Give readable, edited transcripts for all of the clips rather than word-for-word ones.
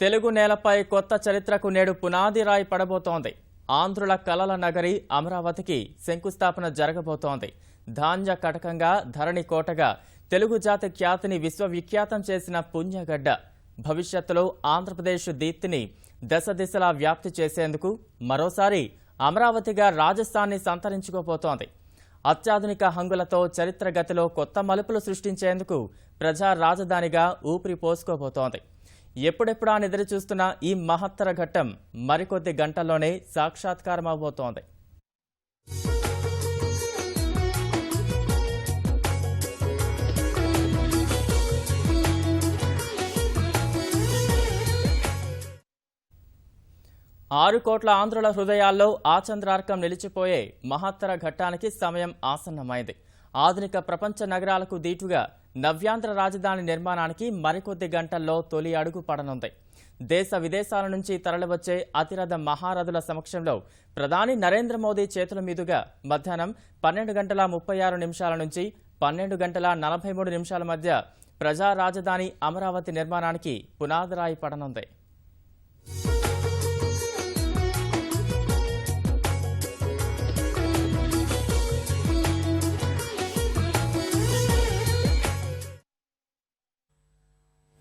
తెలుగు నేలపై కొత్త చరిత్రకు నేడు పునాది రాయి పడబోతోంది. ఆంధ్రుల కలల నగరి అమరావతికి శంకుస్థాపన జరగబోతోంది. ధాన్య కటకంగా, ధరణి కోటగా తెలుగు జాతి ఖ్యాతిని విశ్వవిఖ్యాతం చేసిన పుణ్యగడ్డ భవిష్యత్తులో ఆంధ్రప్రదేశ్ దీప్తిని దశ దిశలా వ్యాప్తి చేసేందుకు మరోసారి అమరావతిగా రాజస్థాన్ని సంతరించుకోబోతోంది. అత్యాధునిక హంగులతో చరిత్ర గతిలో కొత్త మలుపులు సృష్టించేందుకు ప్రజా రాజధానిగా ఊపిరి పోసుకోబోతోంది. ఎప్పుడెప్పుడా ఎదురు చూస్తున్న ఈ మహత్తర ఘట్టం మరికొద్ది గంటల్లోనే సాక్షాత్కారమవబోతోంది. ఆరు కోట్ల ఆంధ్రుల హృదయాల్లో ఆచంద్రార్కం నిలిచిపోయే మహత్తర ఘట్టానికి సమయం ఆసన్నమైంది. ఆధునిక ప్రపంచ నగరాలకు దీటుగా నవ్యాంధ్ర రాజధాని నిర్మాణానికి మరికొద్ది గంటల్లో తొలి అడుగు పడనుంది. దేశ విదేశాల నుంచి తరలివచ్చే అతిరథ మహారథుల సమక్షంలో ప్రధాని నరేంద్ర మోదీ చేతుల మీదుగా మధ్యాహ్నం 12:36 నుంచి 12:43 మధ్య ప్రజా రాజధాని అమరావతి నిర్మాణానికి పునాదిరాయి పడనుంది.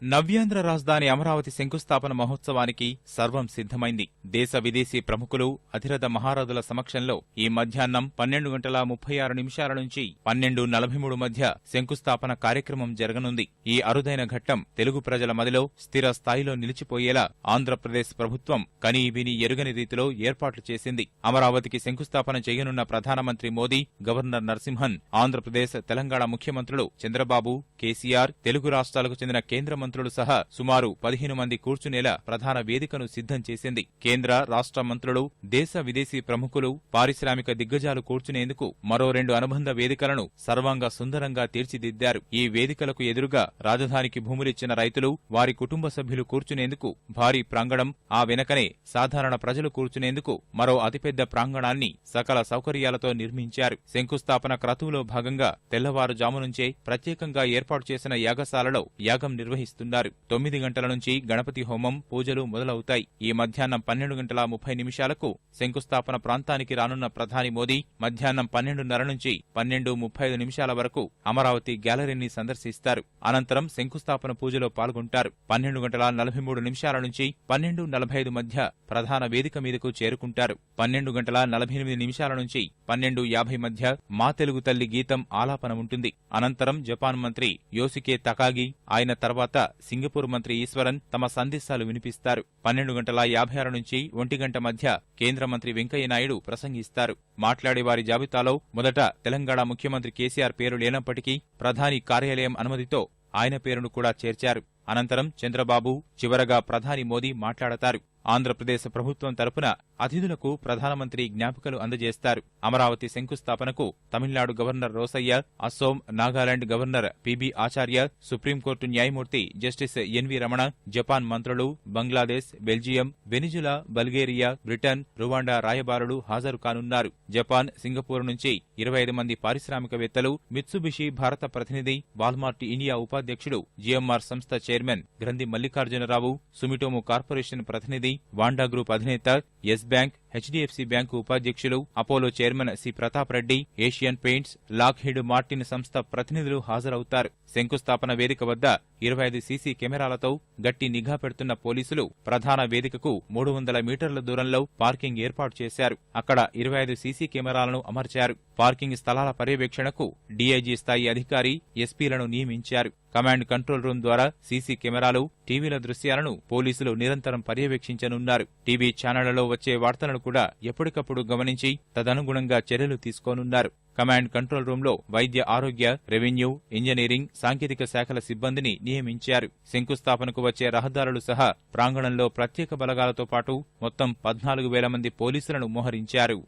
నవ్యాంధ్ర రాజధాని అమరావతి శంకుస్థాపన మహోత్సవానికి సర్వం సిద్ధమైంది. దేశ విదేశీ ప్రముఖులు, అతిరథ మహారథుల సమక్షంలో ఈ మధ్యాహ్నం 12:36 నుంచి 12:43 మధ్య శంకుస్థాపన కార్యక్రమం జరగనుంది. ఈ అరుదైన ఘట్టం తెలుగు ప్రజల మదిలో స్థిర స్థాయిలో నిలిచిపోయేలా ఆంధ్రప్రదేశ్ ప్రభుత్వం కనీ విని ఎరుగని రీతిలో ఏర్పాట్లు చేసింది. అమరావతికి శంకుస్థాపన చేయనున్న ప్రధానమంత్రి మోదీ, గవర్నర్ నరసింహన్, ఆంధ్రప్రదేశ్, తెలంగాణ ముఖ్యమంత్రులు చంద్రబాబు, కేసీఆర్, తెలుగు రాష్ట్రాలకు చెందిన కేంద్ర మంత్రులు సహా సుమారు 15 మంది కూర్చునేలా ప్రధాన వేదికను సిద్ధం చేసింది. కేంద్ర, రాష్ట్ర మంత్రులు, దేశ విదేశీ ప్రముఖులు, పారిశ్రామిక దిగ్గజాలు కూర్చునేందుకు మరో 2 అనుబంధ వేదికలను సర్వాంగ సుందరంగా తీర్చిదిద్దారు. ఈ వేదికలకు ఎదురుగా రాజధానికి భూములిచ్చిన రైతులు, వారి కుటుంబ సభ్యులు కూర్చునేందుకు భారీ ప్రాంగణం, ఆ వెనకనే సాధారణ ప్రజలు కూర్చునేందుకు మరో అతిపెద్ద ప్రాంగణాన్ని సకల సౌకర్యాలతో నిర్మించారు. శంకుస్థాపన క్రతువులో భాగంగా తెల్లవారుజాము నుంచే ప్రత్యేకంగా ఏర్పాటు చేసిన యాగశాలలో యాగం నిర్వహిస్తారు. 9 గంటల నుంచి గణపతి హోమం, పూజలు మొదలవుతాయి. ఈ మధ్యాహ్నం 12:30 శంకుస్థాపన ప్రాంతానికి రానున్న ప్రధాని మోదీ మధ్యాహ్నం 12:30 నుంచి 12:35 వరకు అమరావతి గ్యాలరీని సందర్శిస్తారు. అనంతరం శంకుస్థాపన పూజలో పాల్గొంటారు. 12:43 నుంచి 12:45 మధ్య ప్రధాన వేదిక మీదకు చేరుకుంటారు. 12:48 నుంచి 12:50 మధ్య మా తెలుగు తల్లి గీతం ఆలాపన ఉంటుంది. అనంతరం జపాన్ మంత్రి యోసికే తకాగి, ఆయన తర్వాత సింగపూర్ మంత్రి ఈశ్వరన్ తమ సందేశాలు వినిపిస్తారు. 12:56 నుంచి 1 గంట మధ్య కేంద్ర మంత్రి వెంకయ్యనాయుడు ప్రసంగిస్తారు. మాట్లాడేవారి జాబితాలో మొదట తెలంగాణ ముఖ్యమంత్రి కేసీఆర్ పేరు లేనప్పటికీ ప్రధాని కార్యాలయం అనుమతితో ఆయన పేరును కూడా చేర్చారు. అనంతరం చంద్రబాబు, చివరగా ప్రధాని మోదీ మాట్లాడతారు. ఆంధ్రప్రదేశ్ ప్రభుత్వం తరపున అతిథులకు ప్రధానమంత్రి జ్ఞాపికలు అందజేస్తారు. అమరావతి శంకుస్థాపనకు Tamil Nadu governor Rosaiah, Assam, Nagaland governor PB Acharya, supreme court న్యాయమూర్తి జస్టిస్ ఎన్వి రమణ, జపాన్ మంత్రులు, Bangladesh, Belgium, Venezuela, Bulgaria, Britain, Rwanda రాయబారులు హాజరు కానున్నారు. జపాన్, సింగపూర్ నుంచి 25 మంది పారిశ్రామికవేత్తలు, మిత్సుబిషి భారత ప్రతినిధి, వాల్మార్ట్ ఇండియా ఉపాధ్యక్షుడు, జిఎంఆర్ సంస్థ chairman Granthi Mallikarjunarao, Sumitomo corporation ప్రతినిధి, వాండా గ్రూప్ అధినేత, ఎస్ బ్యాంక్, హెచ్డిఎఫ్సి బ్యాంకు ఉపాధ్యక్షులు, Apollo chairman C Pratap Reddy, Asian Paints, Lockheed Martin సంస్థ ప్రతినిధులు హాజరవుతారు. శంకుస్థాపన వేదిక వద్ద 25 సీసీ కెమెరాలతో గట్టి నిఘా పెడుతున్న పోలీసులు ప్రధాన వేదికకు 300 మీటర్ల దూరంలో పార్కింగ్ ఏర్పాటు చేశారు. అక్కడ 25 సీసీ కెమెరాలను అమర్చారు. పార్కింగ్ స్థలాల పర్యవేక్షణకు డీఐజీ స్థాయి అధికారి, ఎస్పీలను నియమించారు. కమాండ్ కంట్రోల్ రూమ్ ద్వారా సీసీ కెమెరాలు, టీవీల దృశ్యాలను పోలీసులు నిరంతరం పర్యవేక్షించనున్నారు. టీవీ ఛానళ్లలో వచ్చే వార్తలను కూడా ఎప్పటికప్పుడు గమనించి తదనుగుణంగా చర్యలు తీసుకోనున్నారు. కమాండ్ కంట్రోల్ రూంలో వైద్య ఆరోగ్య, రెవెన్యూ, ఇంజనీరింగ్, సాంకేతిక శాఖల సిబ్బందిని నియమించారు. శంకుస్థాపనకు వచ్చే రహదారులు సహా ప్రాంగణంలో ప్రత్యేక బలగాలతో పాటు మొత్తం 14,000 మంది పోలీసులను మోహరించారు.